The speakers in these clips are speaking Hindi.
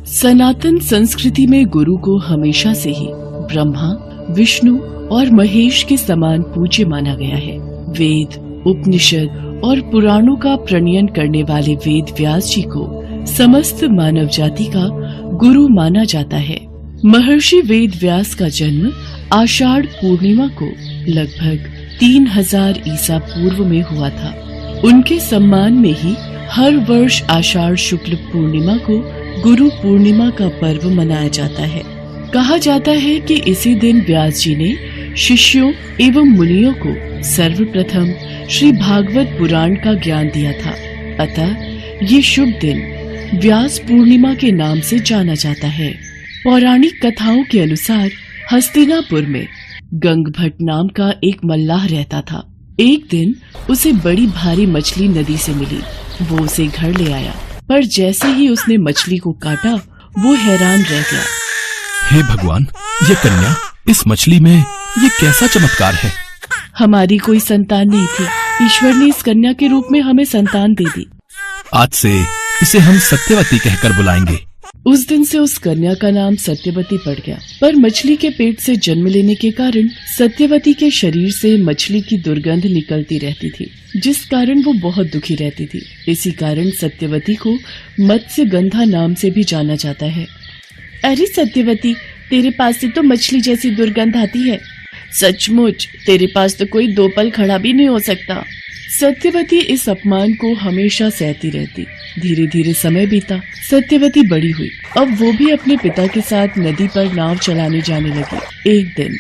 सनातन संस्कृति में गुरु को हमेशा से ही ब्रह्मा, विष्णु और महेश के समान पूज्य माना गया है। वेद, उपनिषद और पुराणों का प्रणयन करने वाले वेद व्यास जी को समस्त मानव जाति का गुरु माना जाता है। महर्षि वेद व्यास का जन्म आषाढ़ पूर्णिमा को लगभग 3000 ईसा पूर्व में हुआ था। उनके सम्मान में ही हर वर्ष आषाढ़ शुक्ल पूर्णिमा को गुरु पूर्णिमा का पर्व मनाया जाता है। कहा जाता है कि इसी दिन व्यास जी ने शिष्यों एवं मुनियों को सर्वप्रथम श्री भागवत पुराण का ज्ञान दिया था। अतः ये शुभ दिन व्यास पूर्णिमा के नाम से जाना जाता है। पौराणिक कथाओं के अनुसार हस्तिनापुर में गंगभट्ट नाम का एक मल्लाह रहता था। एक दिन उसे बड़ी भारी मछली नदी से मिली। वो उसे घर ले आया, पर जैसे ही उसने मछली को काटा वो हैरान रह गया। हे भगवान, ये कन्या, इस मछली में ये कैसा चमत्कार है? हमारी कोई संतान नहीं थी, ईश्वर ने इस कन्या के रूप में हमें संतान दे दी। आज से इसे हम सत्यवती कहकर बुलाएंगे। उस दिन से उस कन्या का नाम सत्यवती पड़ गया। पर मछली के पेट से जन्म लेने के कारण सत्यवती के शरीर से मछली की दुर्गंध निकलती रहती थी, जिस कारण वो बहुत दुखी रहती थी। इसी कारण सत्यवती को मत्स्य गंधा नाम से भी जाना जाता है। अरे सत्यवती, तेरे पास से तो मछली जैसी दुर्गंध आती है। सचमुच तेरे पास तो कोई 2 पल खड़ा भी नहीं हो सकता। सत्यवती इस अपमान को हमेशा सहती रहती। धीरे धीरे समय बीता। सत्यवती बड़ी हुई। अब वो भी अपने पिता के साथ नदी पर नाव चलाने जाने लगी। एक दिन,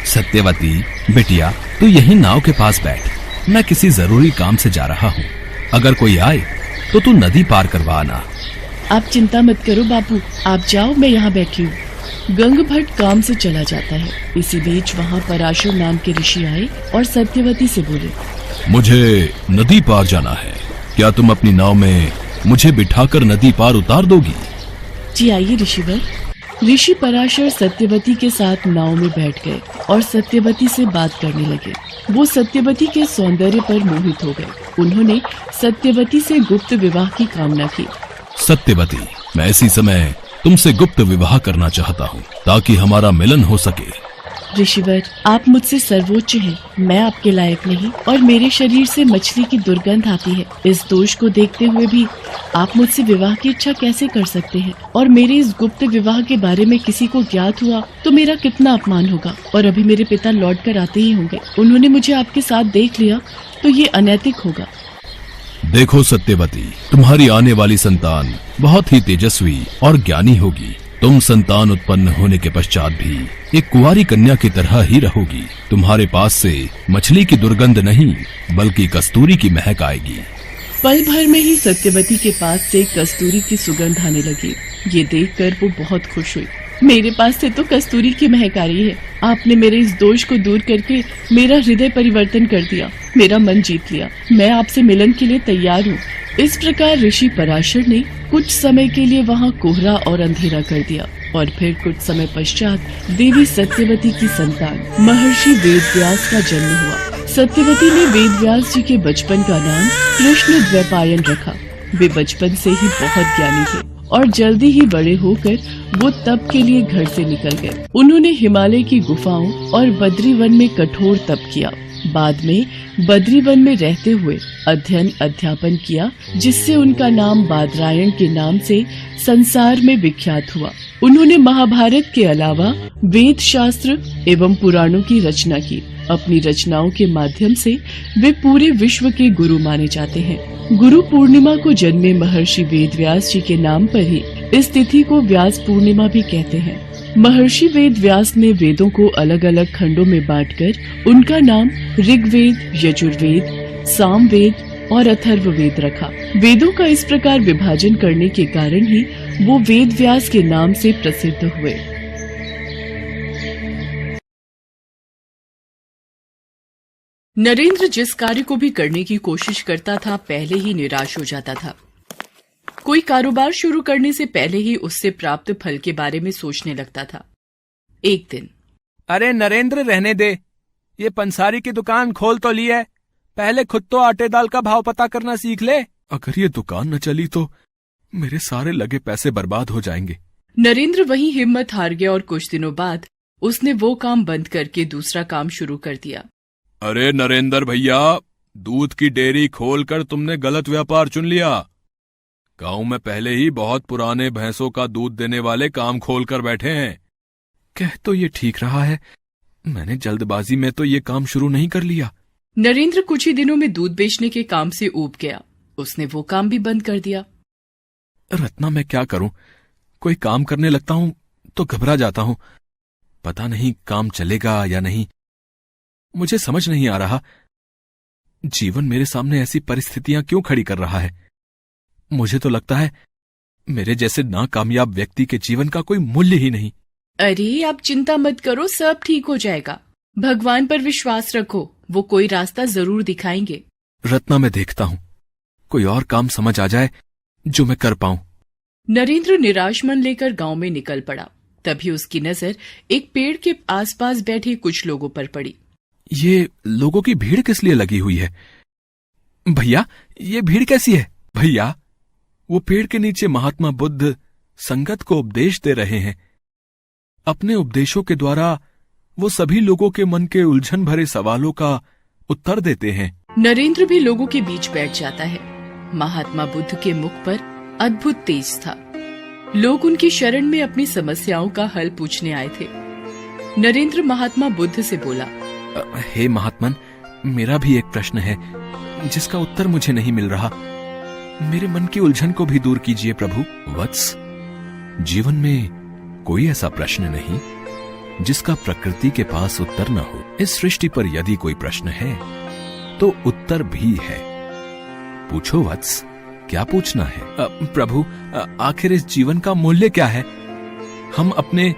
सत्यवती बेटिया, तू यही नाव के पास बैठ। मैं किसी जरूरी काम से जा रहा हूँ। अगर कोई आए तो तू नदी पार करवा आना। आप चिंता मत करो बापू, आप जाओ, मैं यहाँ बैठी हूँ। गंगभट्ट काम से चला जाता है। इसी बीच वहाँ पराशर नाम के ऋषि आए और सत्यवती से बोले, मुझे नदी पार जाना है। क्या तुम अपनी नाव में मुझे बिठाकर नदी पार उतार दोगी? जी आइए ऋषिवर। ऋषि पराशर सत्यवती के साथ नाव में बैठ गए और सत्यवती से बात करने लगे। वो सत्यवती के सौंदर्य पर मोहित हो गए। उन्होंने सत्यवती से गुप्त विवाह की कामना की। सत्यवती, मैं इसी समय तुमसे गुप्त विवाह करना चाहता हूँ ताकि हमारा मिलन हो सके। ऋषिवर, आप मुझसे सर्वोच्च हैं। मैं आपके लायक नहीं और मेरे शरीर से मछली की दुर्गंध आती है। इस दोष को देखते हुए भी आप मुझसे विवाह की इच्छा कैसे कर सकते हैं? और मेरे इस गुप्त विवाह के बारे में किसी को ज्ञात हुआ तो मेरा कितना अपमान होगा। और अभी मेरे पिता लौट कर आते ही होंगे। उन्होंने मुझे आपके साथ देख लिया तो ये अनैतिक होगा। देखो सत्यवती, तुम्हारी आने वाली संतान बहुत ही तेजस्वी और ज्ञानी होगी। तुम संतान उत्पन्न होने के पश्चात भी एक कुंवारी कन्या की तरह ही रहोगी। तुम्हारे पास से मछली की दुर्गंध नहीं बल्कि कस्तूरी की महक आएगी। पल भर में ही सत्यवती के पास से कस्तूरी की सुगंध आने लगी। ये देखकर वो बहुत खुश हुई। मेरे पास से तो कस्तूरी की महक आ रही है। आपने मेरे इस दोष को दूर करके मेरा हृदय परिवर्तन कर दिया, मेरा मन जीत लिया। मैं आपसे मिलन के लिए तैयार हूँ। इस प्रकार ऋषि पराशर ने कुछ समय के लिए वहाँ कोहरा और अंधेरा कर दिया और फिर कुछ समय पश्चात देवी सत्यवती की संतान महर्षि वेदव्यास का जन्म हुआ। सत्यवती ने वेदव्यास जी के बचपन का नाम कृष्ण द्वैपायन रखा। वे बचपन से ही बहुत ज्ञानी थे और जल्दी ही बड़े होकर वो तप के लिए घर से निकल गए। उन्होंने हिमालय की गुफाओं और बद्रीवन में कठोर तप किया। बाद में बद्रीवन में रहते हुए अध्ययन अध्यापन किया, जिससे उनका नाम बादरायण के नाम से संसार में विख्यात हुआ। उन्होंने महाभारत के अलावा वेद शास्त्र एवं पुराणों की रचना की। अपनी रचनाओं के माध्यम से वे पूरे विश्व के गुरु माने जाते हैं। गुरु पूर्णिमा को जन्मे महर्षि वेदव्यास जी के नाम पर ही इस तिथि को व्यास पूर्णिमा भी कहते हैं। महर्षि वेदव्यास ने वेदों को अलग अलग खंडों में बांटकर उनका नाम ऋग्वेद, यजुर्वेद, सामवेद और अथर्ववेद रखा। वेदों का इस प्रकार विभाजन करने के कारण ही वो वेदव्यास के नाम से प्रसिद्ध हुए। नरेंद्र जिस कार्य को भी करने की कोशिश करता था, पहले ही निराश हो जाता था। कोई कारोबार शुरू करने से पहले ही उससे प्राप्त फल के बारे में सोचने लगता था। एक दिन, अरे नरेंद्र, रहने दे। ये पंसारी की दुकान खोल तो ली है, पहले खुद तो आटे दाल का भाव पता करना सीख ले। अगर ये दुकान न चली तो मेरे सारे लगे पैसे बर्बाद हो जाएंगे। नरेंद्र वहीं हिम्मत हार गया और कुछ दिनों बाद उसने वो काम बंद करके दूसरा काम शुरू कर दिया। अरे नरेंद्र भैया, दूध की डेयरी खोलकर तुमने गलत व्यापार चुन लिया। गांव में पहले ही बहुत पुराने भैंसों का दूध देने वाले काम खोलकर बैठे हैं। कह तो ये ठीक रहा है, मैंने जल्दबाजी में तो ये काम शुरू नहीं कर लिया। नरेंद्र कुछ ही दिनों में दूध बेचने के काम से ऊब गया। उसने वो काम भी बंद कर दिया। रत्ना, मैं क्या करूं? कोई काम करने लगता हूं तो घबरा जाता हूं। पता नहीं काम चलेगा या नहीं, मुझे समझ नहीं आ रहा। जीवन मेरे सामने ऐसी परिस्थितियां क्यों खड़ी कर रहा है? मुझे तो लगता है मेरे जैसे नाकामयाब व्यक्ति के जीवन का कोई मूल्य ही नहीं। अरे आप चिंता मत करो, सब ठीक हो जाएगा। भगवान पर विश्वास रखो, वो कोई रास्ता जरूर दिखाएंगे। रत्ना, मैं देखता हूं कोई और काम समझ आ जाए जो मैं कर पाऊं। नरेंद्र निराश मन लेकर गांव में निकल पड़ा। तभी उसकी नजर एक पेड़ के आसपास बैठे कुछ लोगों पर पड़ी। ये लोगों की भीड़ किस लिए लगी हुई है? भैया, ये भीड़ कैसी है? भैया, वो पेड़ के नीचे महात्मा बुद्ध संगत को उपदेश दे रहे हैं। अपने उपदेशों के द्वारा वो सभी लोगों के मन के उलझन भरे सवालों का उत्तर देते हैं। नरेंद्र भी लोगों के बीच बैठ जाता है। महात्मा बुद्ध के मुख पर अद्भुत तेज था। लोग उनकी शरण में अपनी समस्याओं का हल पूछने आए थे। नरेंद्र महात्मा बुद्ध से बोला, हे महात्मन, मेरा भी एक प्रश्न है जिसका उत्तर मुझे नहीं मिल रहा। मेरे मन की उलझन को भी दूर कीजिए प्रभु। वत्स, जीवन में कोई ऐसा प्रश्न नहीं जिसका प्रकृति के पास उत्तर न हो। इस सृष्टि पर यदि कोई प्रश्न है तो उत्तर भी है। पूछो वत्स, क्या पूछना है? प्रभु, आखिर इस जीवन का मूल्य क्या है? हम अपने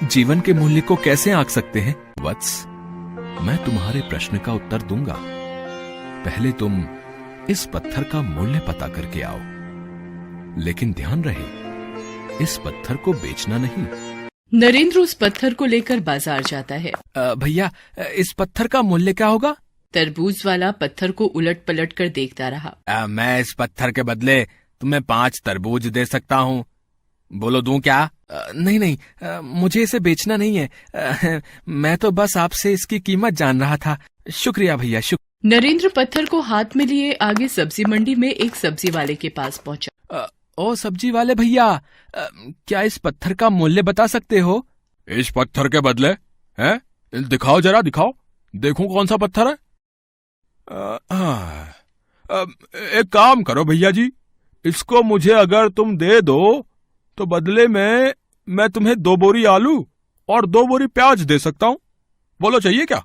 जीवन के मूल्य को कैसे आंक सकते हैं? वत्स, मैं तुम्हारे प्रश्न का उत्तर दूंगा। पहले तुम इस पत्थर का मूल्य पता करके आओ, लेकिन ध्यान रहे इस पत्थर को बेचना नहीं। नरेंद्र उस पत्थर को लेकर बाजार जाता है। भैया, इस पत्थर का मूल्य क्या होगा? तरबूज वाला पत्थर को उलट पलट कर देखता रहा। मैं इस पत्थर के बदले तुम्हें 5 तरबूज दे सकता हूँ, बोलो दूं क्या? नहीं, मुझे इसे बेचना नहीं है। मैं तो बस आपसे इसकी कीमत जान रहा था। शुक्रिया भैया, शुक्रिया। नरेंद्र पत्थर को हाथ में लिए आगे सब्जी मंडी में एक सब्जी वाले के पास पहुंचा। ओ सब्जी वाले भैया, क्या इस पत्थर का मूल्य बता सकते हो? इस पत्थर के बदले? हैं? दिखाओ, जरा दिखाओ, देखूं कौन सा पत्थर है। एक काम करो भैया जी, इसको मुझे अगर तुम दे दो तो बदले में मैं तुम्हें 2 बोरी आलू और 2 बोरी प्याज दे सकता हूं। बोलो चाहिए क्या?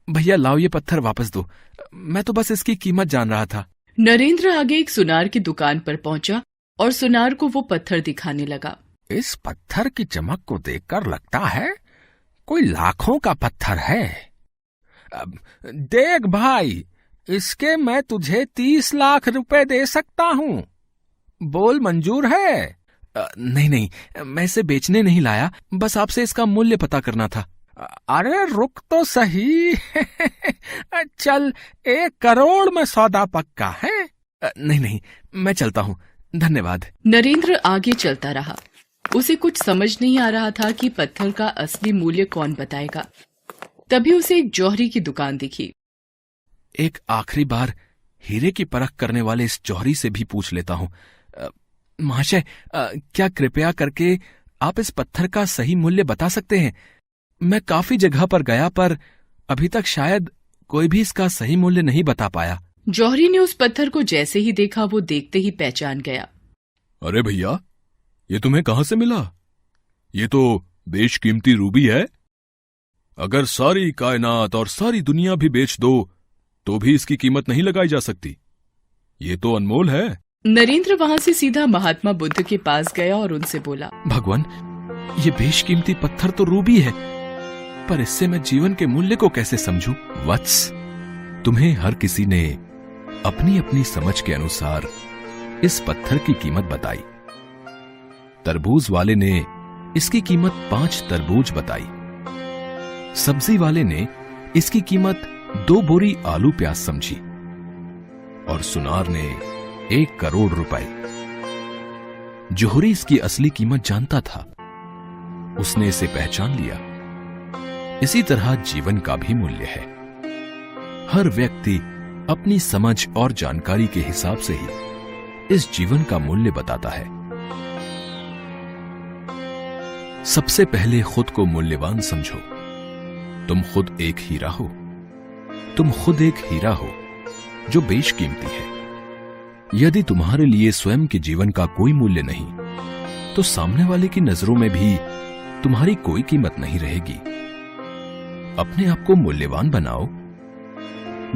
भैया लाओ, ये पत्थर वापस दो, मैं तो बस इसकी कीमत जान रहा था। नरेंद्र आगे एक सुनार की दुकान पर पहुंचा और सुनार को वो पत्थर दिखाने लगा। इस पत्थर की चमक को देखकर लगता है कोई लाखों का पत्थर है। देख भाई, इसके मैं तुझे 30 लाख रुपए दे सकता हूँ, बोल मंजूर है? नहीं, मैं इसे बेचने नहीं लाया, बस आपसे इसका मूल्य पता करना था। अरे रुक तो सही। चल, 1 करोड़ में सौदा पक्का है? नहीं, मैं चलता हूँ, धन्यवाद। नरेंद्र आगे चलता रहा। उसे कुछ समझ नहीं आ रहा था कि पत्थर का असली मूल्य कौन बताएगा। तभी उसे एक जौहरी की दुकान दिखी। एक आखिरी बार हीरे की परख करने वाले इस जौहरी से भी पूछ लेता हूँ। महाशय, क्या कृपया करके आप इस पत्थर का सही मूल्य बता सकते हैं? मैं काफी जगह पर गया, पर अभी तक शायद कोई भी इसका सही मूल्य नहीं बता पाया। जौहरी ने उस पत्थर को जैसे ही देखा वो देखते ही पहचान गया। अरे भैया, ये तुम्हें कहां से मिला? ये तो बेशकीमती रूबी है। अगर सारी कायनात और सारी दुनिया भी बेच दो तो भी इसकी कीमत नहीं लगाई जा सकती। ये तो अनमोल है। नरेंद्र वहां से सीधा महात्मा बुद्ध के पास गया और उनसे बोला, भगवान, ये बेशकीमती पत्थर तो रूबी है, पर इससे मैं जीवन के मूल्य को कैसे समझूं? वत्स, तुम्हें हर किसी ने अपनी अपनी समझ के अनुसार इस पत्थर की कीमत बताई। तरबूज वाले ने इसकी कीमत 5 तरबूज बताई। सब्जी वाले ने इसकी कीमत 2 बोरी आलू प्याज समझी, और सुनार ने 1 करोड़ रुपए। जोहरी इसकी असली कीमत जानता था। उसने इसे पहचान लिया। इसी तरह जीवन का भी मूल्य है। हर व्यक्ति अपनी समझ और जानकारी के हिसाब से ही इस जीवन का मूल्य बताता है। सबसे पहले खुद को मूल्यवान समझो। तुम खुद एक हीरा हो। तुम खुद एक हीरा हो जो बेशकीमती है। यदि तुम्हारे लिए स्वयं के जीवन का कोई मूल्य नहीं, तो सामने वाले की नजरों में भी तुम्हारी कोई कीमत नहीं रहेगी। अपने आप को मूल्यवान बनाओ।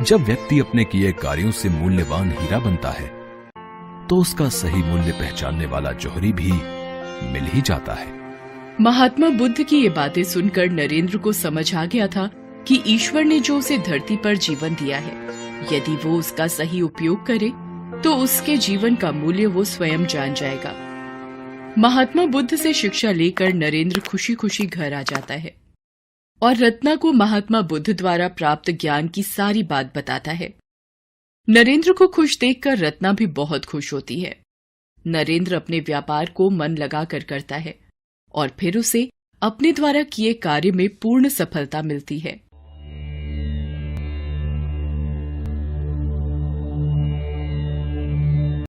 जब व्यक्ति अपने किए कार्यों से मूल्यवान हीरा बनता है, तो उसका सही मूल्य पहचानने वाला जौहरी भी मिल ही जाता है। महात्मा बुद्ध की ये बातें सुनकर नरेंद्र को समझ आ गया था कि ईश्वर ने जो उसे धरती पर जीवन दिया है, यदि वो उसका सही उपयोग करे तो उसके जीवन का मूल्य वो स्वयं जान जाएगा। महात्मा बुद्ध से शिक्षा लेकर नरेंद्र खुशी खुशी घर आ जाता है और रत्ना को महात्मा बुद्ध द्वारा प्राप्त ज्ञान की सारी बात बताता है। नरेंद्र को खुश देखकर रत्ना भी बहुत खुश होती है। नरेंद्र अपने व्यापार को मन लगाकर करता है और फिर उसे अपने द्वारा किए कार्य में पूर्ण सफलता मिलती है।